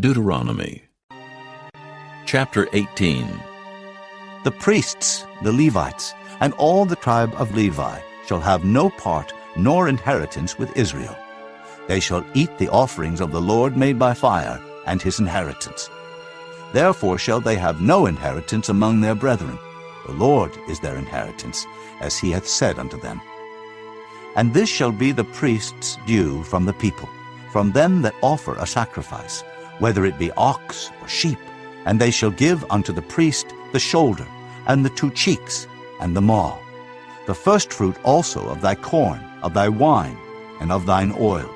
Deuteronomy chapter 18. The priests, the Levites, and all the tribe of Levi shall have no part nor inheritance with Israel. They shall eat the offerings of the Lord made by fire, and his inheritance. Therefore shall they have no inheritance among their brethren. The Lord is their inheritance, as he hath said unto them. And this shall be the priest's due from the people, from them that offer a sacrifice, whether it be ox or sheep, and they shall give unto the priest the shoulder, and the 2 cheeks, and the maw, the firstfruit also of thy corn, of thy wine, and of thine oil,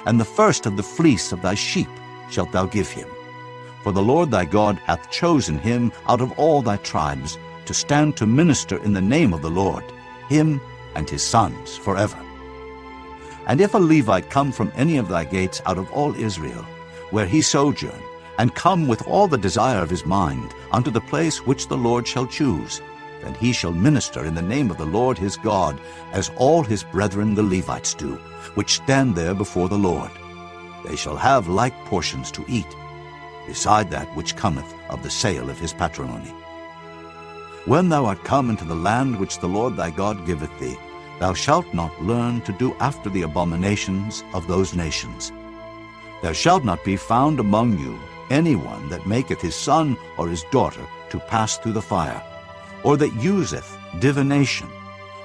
and the first of the fleece of thy sheep shalt thou give him. For the Lord thy God hath chosen him out of all thy tribes to stand to minister in the name of the Lord, him and his sons forever. And if a Levite come from any of thy gates out of all Israel, where he sojourn, and come with all the desire of his mind unto the place which the Lord shall choose, then he shall minister in the name of the Lord his God, as all his brethren the Levites do, which stand there before the Lord. They shall have like portions to eat, beside that which cometh of the sale of his patrimony. When thou art come into the land which the Lord thy God giveth thee, thou shalt not learn to do after the abominations of those nations. There shall not be found among you any one that maketh his son or his daughter to pass through the fire, or that useth divination,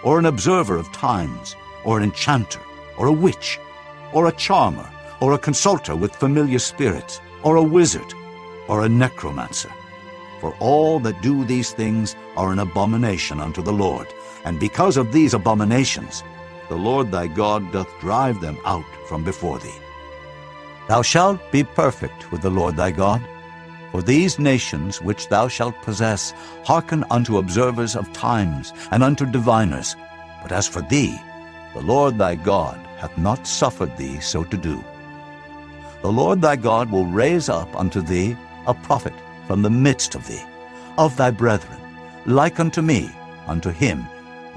or an observer of times, or an enchanter, or a witch, or a charmer, or a consulter with familiar spirits, or a wizard, or a necromancer. For all that do these things are an abomination unto the Lord, and because of these abominations the Lord thy God doth drive them out from before thee. Thou shalt be perfect with the Lord thy God, for these nations which thou shalt possess hearken unto observers of times and unto diviners. But as for thee, the Lord thy God hath not suffered thee so to do. The Lord thy God will raise up unto thee a prophet from the midst of thee, of thy brethren, like unto me. Unto him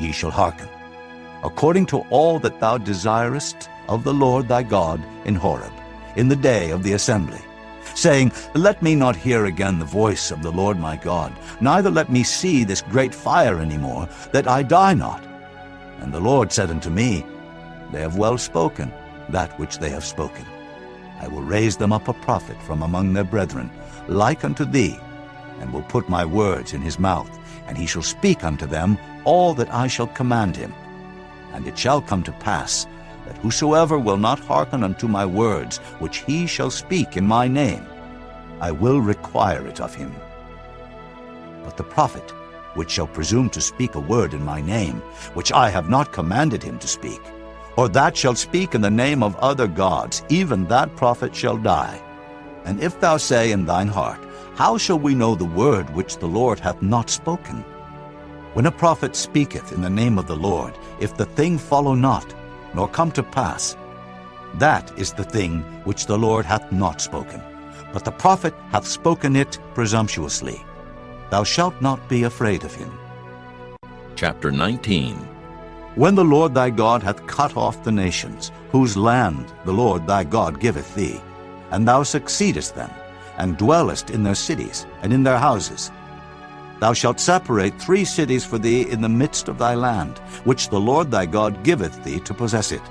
ye shall hearken, according to all that thou desirest of the Lord thy God in Horeb, in the day of the assembly, saying, Let me not hear again the voice of the Lord my God, neither let me see this great fire any more, that I die not. And the Lord said unto me, They have well spoken that which they have spoken. I will raise them up a prophet from among their brethren, like unto thee, and will put my words in his mouth, and he shall speak unto them all that I shall command him. And it shall come to pass, that whosoever will not hearken unto my words, which he shall speak in my name, I will require it of him. But the prophet which shall presume to speak a word in my name, which I have not commanded him to speak, or that shall speak in the name of other gods, even that prophet shall die. And if thou say in thine heart, How shall we know the word which the Lord hath not spoken? When a prophet speaketh in the name of the Lord, if the thing follow not, nor come to pass, that is the thing which the Lord hath not spoken. But the prophet hath spoken it presumptuously. Thou shalt not be afraid of him. Chapter 19. When the Lord thy God hath cut off the nations, whose land the Lord thy God giveth thee, and thou succeedest them, and dwellest in their cities and in their houses, thou shalt separate 3 cities for thee in the midst of thy land, which the Lord thy God giveth thee to possess it.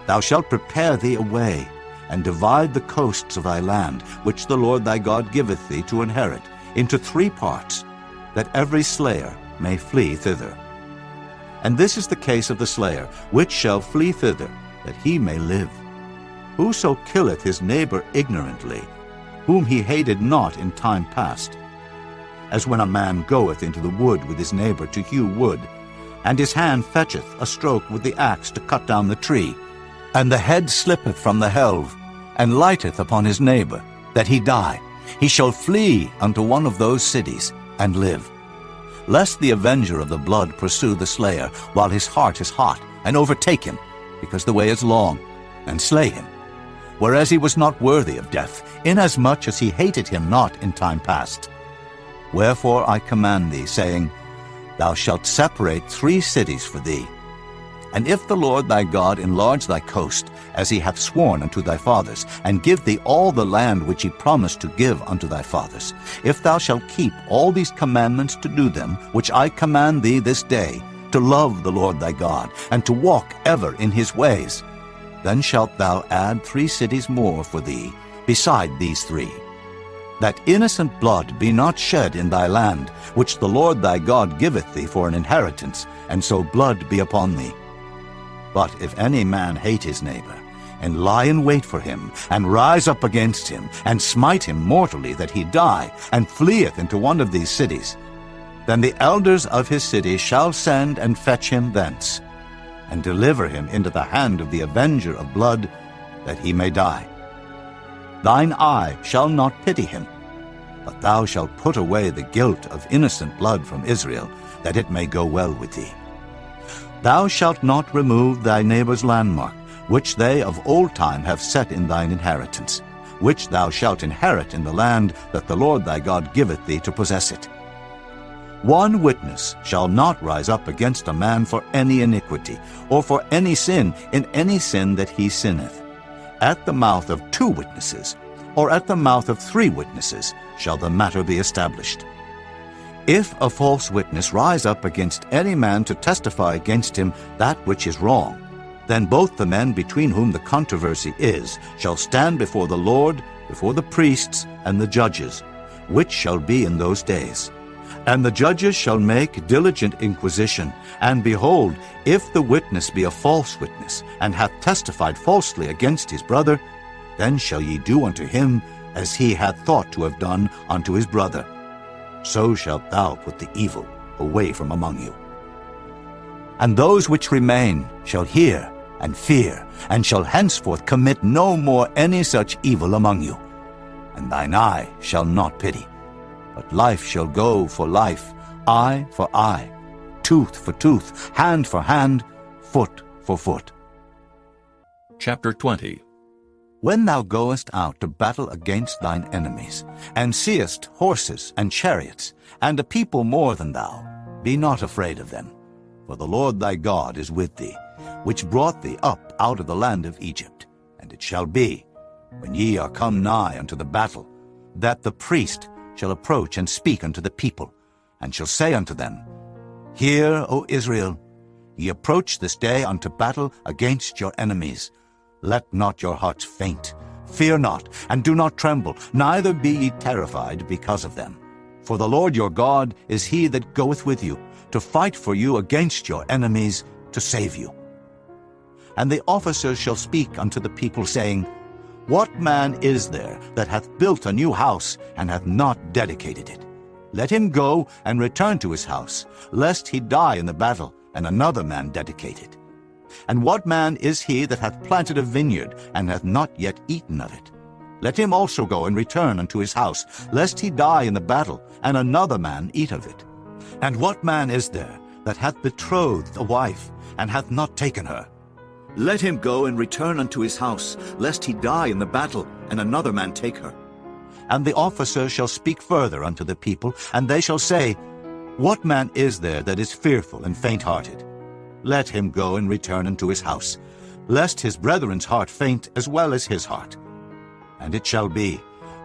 Thou shalt prepare thee a way, and divide the coasts of thy land, which the Lord thy God giveth thee to inherit, into 3 parts, that every slayer may flee thither. And this is the case of the slayer, which shall flee thither, that he may live. Whoso killeth his neighbor ignorantly, whom he hated not in time past, as when a man goeth into the wood with his neighbor to hew wood, and his hand fetcheth a stroke with the axe to cut down the tree, and the head slippeth from the helve, and lighteth upon his neighbor, that he die, he shall flee unto one of those cities, and live. Lest the avenger of the blood pursue the slayer, while his heart is hot, and overtake him, because the way is long, and slay him, whereas he was not worthy of death, inasmuch as he hated him not in time past. Wherefore I command thee, saying, Thou shalt separate 3 cities for thee, And if the Lord thy God enlarge thy coast, as he hath sworn unto thy fathers, and give thee all the land which he promised to give unto thy fathers, if thou shalt keep all these commandments to do them, which I command thee this day, to love the Lord thy God, and to walk ever in his ways, then shalt thou add 3 cities more for thee, beside these 3, that innocent blood be not shed in thy land, which the Lord thy God giveth thee for an inheritance, and so blood be upon thee. But if any man hate his neighbor, and lie in wait for him, and rise up against him, and smite him mortally that he die, and fleeth into one of these cities, then the elders of his city shall send and fetch him thence, and deliver him into the hand of the avenger of blood, that he may die. Thine eye shall not pity him, but thou shalt put away the guilt of innocent blood from Israel, that it may go well with thee. Thou shalt not remove thy neighbor's landmark, which they of old time have set in thine inheritance, which thou shalt inherit in the land that the Lord thy God giveth thee to possess it. One witness shall not rise up against a man for any iniquity, or for any sin in any sin that he sinneth. At the mouth of 2 witnesses, or at the mouth of 3 witnesses, shall the matter be established. If a false witness rise up against any man to testify against him that which is wrong, then both the men between whom the controversy is shall stand before the Lord, before the priests and the judges, which shall be in those days. And the judges shall make diligent inquisition, and behold, if the witness be a false witness, and hath testified falsely against his brother, then shall ye do unto him as he hath thought to have done unto his brother. So shalt thou put the evil away from among you. And those which remain shall hear and fear, and shall henceforth commit no more any such evil among you. And thine eye shall not pity, but life shall go for life, eye for eye, tooth for tooth, hand for hand, foot for foot. Chapter 20. When thou goest out to battle against thine enemies, and seest horses and chariots, and a people more than thou, be not afraid of them. For the Lord thy God is with thee, which brought thee up out of the land of Egypt. And it shall be, when ye are come nigh unto the battle, that the priest shall approach and speak unto the people, and shall say unto them, Hear, O Israel, ye approach this day unto battle against your enemies. Let not your hearts faint, fear not, and do not tremble, neither be ye terrified because of them. For the Lord your God is he that goeth with you, to fight for you against your enemies, to save you. And the officers shall speak unto the people, saying, What man is there that hath built a new house, and hath not dedicated it? Let him go and return to his house, lest he die in the battle, and another man dedicate it. And what man is he that hath planted a vineyard, and hath not yet eaten of it? Let him also go and return unto his house, lest he die in the battle, and another man eat of it. And what man is there that hath betrothed a wife, and hath not taken her? Let him go and return unto his house, lest he die in the battle, and another man take her. And the officers shall speak further unto the people, and they shall say, What man is there that is fearful and faint-hearted? Let him go and return unto his house, lest his brethren's heart faint as well as his heart. And it shall be,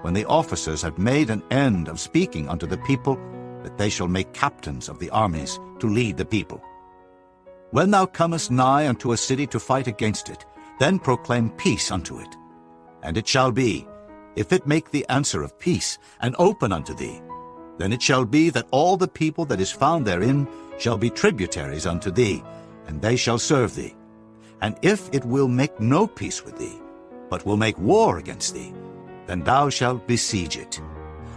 when the officers have made an end of speaking unto the people, that they shall make captains of the armies to lead the people. When thou comest nigh unto a city to fight against it, then proclaim peace unto it. And it shall be, if it make the answer of peace, and open unto thee, then it shall be that all the people that is found therein shall be tributaries unto thee, and they shall serve thee. And if it will make no peace with thee, but will make war against thee, then thou shalt besiege it.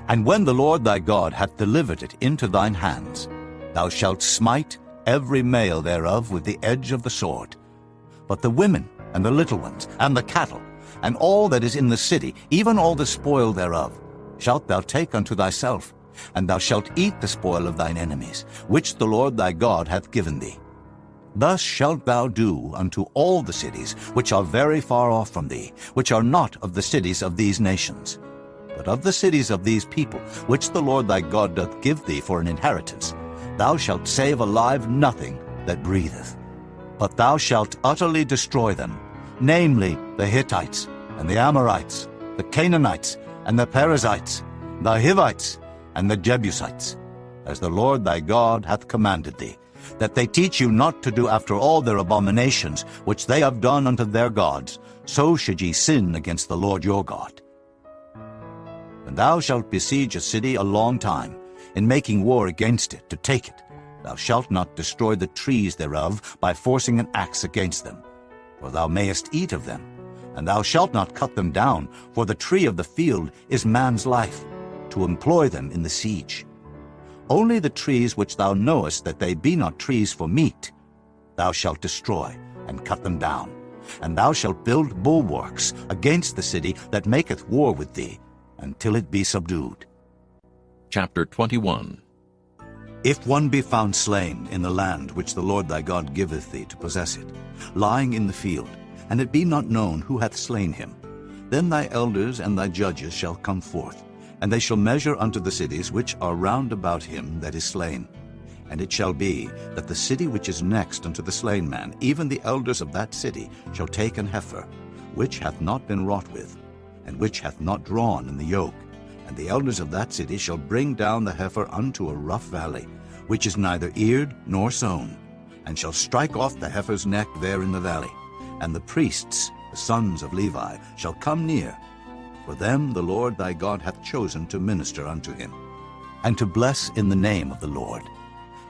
And when the Lord thy God hath delivered it into thine hands, thou shalt smite every male thereof with the edge of the sword. But the women, and the little ones, and the cattle, and all that is in the city, even all the spoil thereof, shalt thou take unto thyself, and thou shalt eat the spoil of thine enemies, which the Lord thy God hath given thee. Thus shalt thou do unto all the cities which are very far off from thee, which are not of the cities of these nations, but of the cities of these people, which the Lord thy God doth give thee for an inheritance. Thou shalt save alive nothing that breatheth. But thou shalt utterly destroy them, namely the Hittites, and the Amorites, the Canaanites, and the Perizzites, the Hivites, and the Jebusites, as the Lord thy God hath commanded thee, that they teach you not to do after all their abominations which they have done unto their gods, so should ye sin against the Lord your God. When thou shalt besiege a city a long time, in making war against it, to take it, thou shalt not destroy the trees thereof by forcing an axe against them, for thou mayest eat of them. And thou shalt not cut them down, for the tree of the field is man's life, to employ them in the siege. Only the trees which thou knowest that they be not trees for meat, thou shalt destroy and cut them down. And thou shalt build bulwarks against the city that maketh war with thee, until it be subdued. Chapter 21. If one be found slain in the land which the Lord thy God giveth thee to possess it, lying in the field, and it be not known who hath slain him, then thy elders and thy judges shall come forth, and they shall measure unto the cities which are round about him that is slain. And it shall be that the city which is next unto the slain man, even the elders of that city, shall take an heifer, which hath not been wrought with, and which hath not drawn in the yoke. And the elders of that city shall bring down the heifer unto a rough valley, which is neither eared nor sown, and shall strike off the heifer's neck there in the valley. And the priests, the sons of Levi, shall come near, for them the Lord thy God hath chosen to minister unto him, and to bless in the name of the Lord.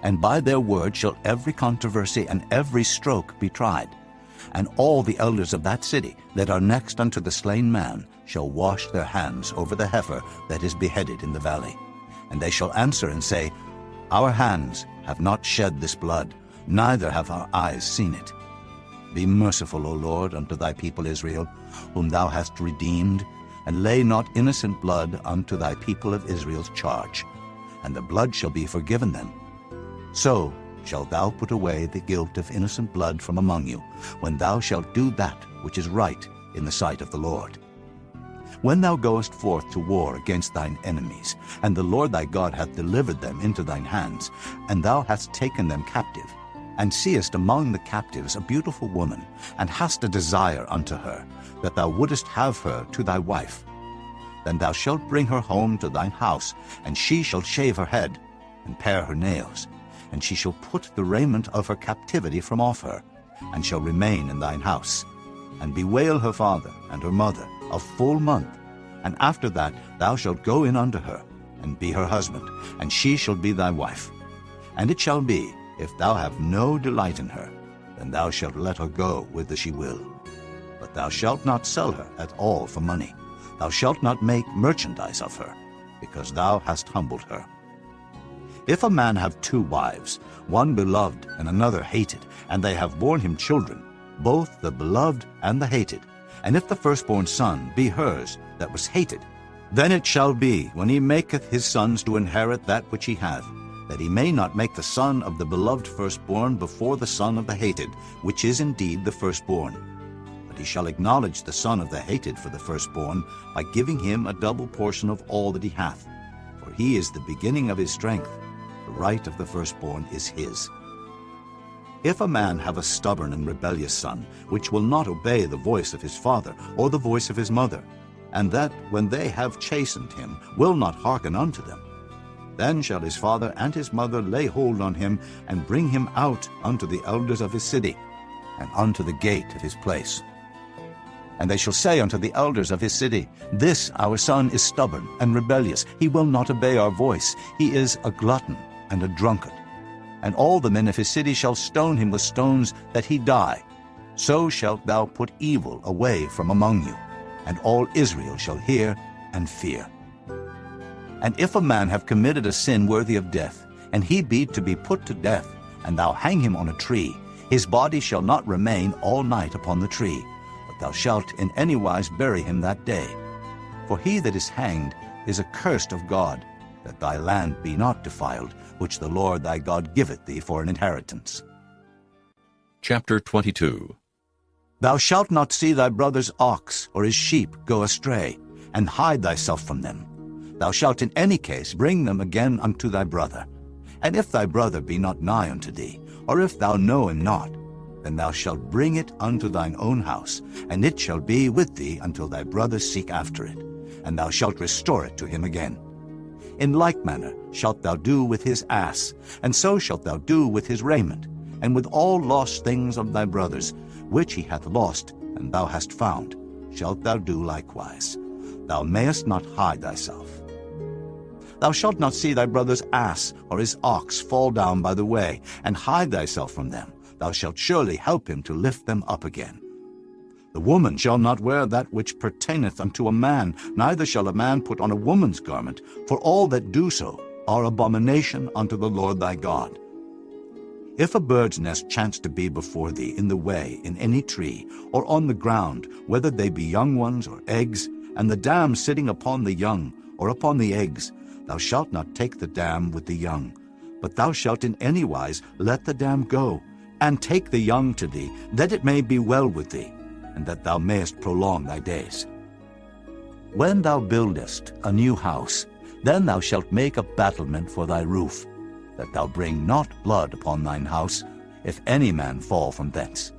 And by their word shall every controversy and every stroke be tried. And all the elders of that city that are next unto the slain man shall wash their hands over the heifer that is beheaded in the valley. And they shall answer and say, Our hands have not shed this blood, neither have our eyes seen it. Be merciful, O Lord, unto thy people Israel, whom thou hast redeemed, and lay not innocent blood unto thy people of Israel's charge, and the blood shall be forgiven them. So shalt thou put away the guilt of innocent blood from among you, when thou shalt do that which is right in the sight of the Lord. When thou goest forth to war against thine enemies, and the Lord thy God hath delivered them into thine hands, and thou hast taken them captive, and seest among the captives a beautiful woman, and hast a desire unto her, that thou wouldest have her to thy wife, then thou shalt bring her home to thine house, and she shall shave her head, and pare her nails, and she shall put the raiment of her captivity from off her, and shall remain in thine house, and bewail her father and her mother a full month. And after that thou shalt go in unto her, and be her husband, and she shall be thy wife. And it shall be, if thou have no delight in her, then thou shalt let her go whither she will. But thou shalt not sell her at all for money. Thou shalt not make merchandise of her, because thou hast humbled her. If a man have 2 wives, one beloved and another hated, and they have borne him children, both the beloved and the hated, and if the firstborn son be hers that was hated, then it shall be, when he maketh his sons to inherit that which he hath, that he may not make the son of the beloved firstborn before the son of the hated, which is indeed the firstborn. But he shall acknowledge the son of the hated for the firstborn, by giving him a double portion of all that he hath. For he is the beginning of his strength, the right of the firstborn is his. If a man have a stubborn and rebellious son, which will not obey the voice of his father or the voice of his mother, and that, when they have chastened him, will not hearken unto them, then shall his father and his mother lay hold on him, and bring him out unto the elders of his city, and unto the gate of his place. And they shall say unto the elders of his city, This our son is stubborn and rebellious, he will not obey our voice, he is a glutton and a drunkard. And all the men of his city shall stone him with stones, that he die. So shalt thou put evil away from among you, and all Israel shall hear and fear. And if a man have committed a sin worthy of death, and he be to be put to death, and thou hang him on a tree, his body shall not remain all night upon the tree, but thou shalt in any wise bury him that day. For he that is hanged is accursed of God, that thy land be not defiled, which the Lord thy God giveth thee for an inheritance. Chapter 22. Thou shalt not see thy brother's ox or his sheep go astray, and hide thyself from them. Thou shalt in any case bring them again unto thy brother. And if thy brother be not nigh unto thee, or if thou know him not, then thou shalt bring it unto thine own house, and it shall be with thee until thy brothers seek after it, and thou shalt restore it to him again. In like manner shalt thou do with his ass, and so shalt thou do with his raiment, and with all lost things of thy brothers, which he hath lost, and thou hast found, shalt thou do likewise. Thou mayest not hide thyself. Thou shalt not see thy brother's ass or his ox fall down by the way, and hide thyself from them. Thou shalt surely help him to lift them up again. The woman shall not wear that which pertaineth unto a man, neither shall a man put on a woman's garment, for all that do so are abomination unto the Lord thy God. If a bird's nest chance to be before thee in the way, in any tree, or on the ground, whether they be young ones or eggs, and the dam sitting upon the young, or upon the eggs, thou shalt not take the dam with the young, but thou shalt in any wise let the dam go, and take the young to thee, that it may be well with thee, and that thou mayest prolong thy days. When thou buildest a new house, then thou shalt make a battlement for thy roof, that thou bring not blood upon thine house, if any man fall from thence.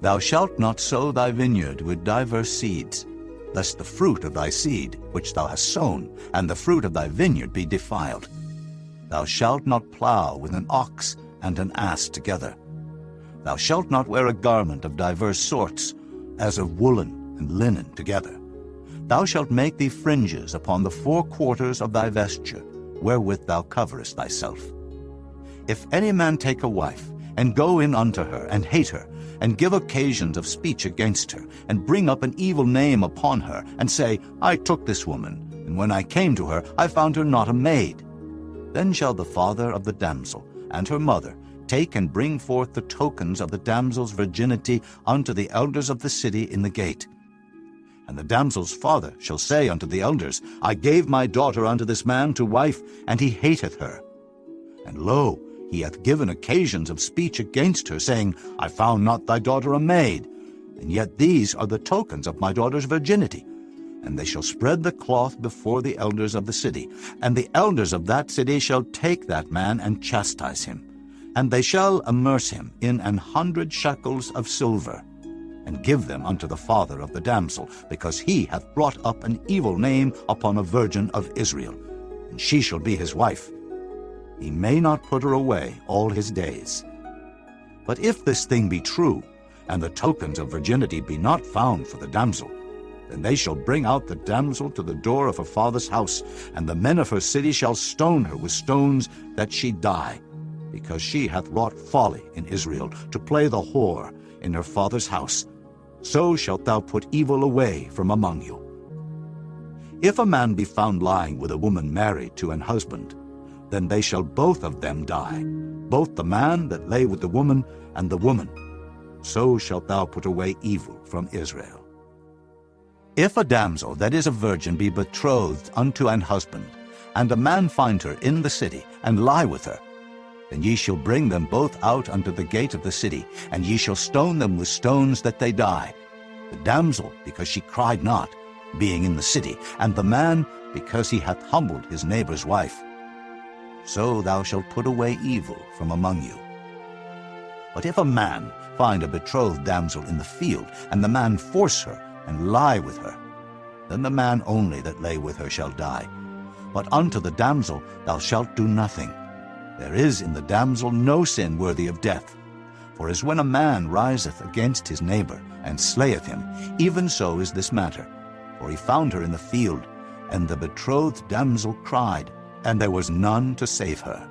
Thou shalt not sow thy vineyard with divers seeds, lest the fruit of thy seed which thou hast sown, and the fruit of thy vineyard be defiled. Thou shalt not plow with an ox and an ass together. Thou shalt not wear a garment of divers sorts, as of woolen and linen together. Thou shalt make thee fringes upon the four quarters of thy vesture, wherewith thou coverest thyself. If any man take a wife, and go in unto her, and hate her, and give occasions of speech against her, and bring up an evil name upon her, and say, I took this woman, and when I came to her, I found her not a maid, then shall the father of the damsel and her mother take and bring forth the tokens of the damsel's virginity unto the elders of the city in the gate. And the damsel's father shall say unto the elders, I gave my daughter unto this man to wife, and he hateth her. And lo, he hath given occasions of speech against her, saying, I found not thy daughter a maid, and yet these are the tokens of my daughter's virginity. And they shall spread the cloth before the elders of the city, and the elders of that city shall take that man and chastise him. And they shall immerse him in 100 shekels of silver, and give them unto the father of the damsel, because he hath brought up an evil name upon a virgin of Israel, and she shall be his wife. He may not put her away all his days. But if this thing be true, and the tokens of virginity be not found for the damsel, then they shall bring out the damsel to the door of her father's house, and the men of her city shall stone her with stones, that she die, because she hath wrought folly in Israel, to play the whore in her father's house. So shalt thou put evil away from among you. If a man be found lying with a woman married to an husband, then they shall both of them die, both the man that lay with the woman, and the woman. So shalt thou put away evil from Israel. If a damsel that is a virgin be betrothed unto an husband, and a man find her in the city, and lie with her, then ye shall bring them both out unto the gate of the city, and ye shall stone them with stones that they die, the damsel because she cried not, being in the city, and the man because he hath humbled his neighbor's wife. So thou shalt put away evil from among you. But if a man find a betrothed damsel in the field, and the man force her, and lie with her, then the man only that lay with her shall die. But unto the damsel thou shalt do nothing. There is in the damsel no sin worthy of death. For as when a man riseth against his neighbor, and slayeth him, even so is this matter. For he found her in the field, and the betrothed damsel cried, and there was none to save her.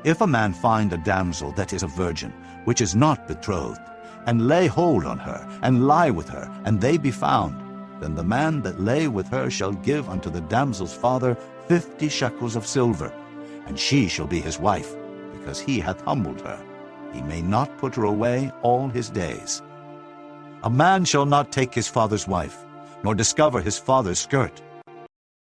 If a man find a damsel that is a virgin, which is not betrothed, and lay hold on her, and lie with her, and they be found, then the man that lay with her shall give unto the damsel's father 50 shekels of silver, and she shall be his wife, because he hath humbled her. He may not put her away all his days. A man shall not take his father's wife, nor discover his father's skirt.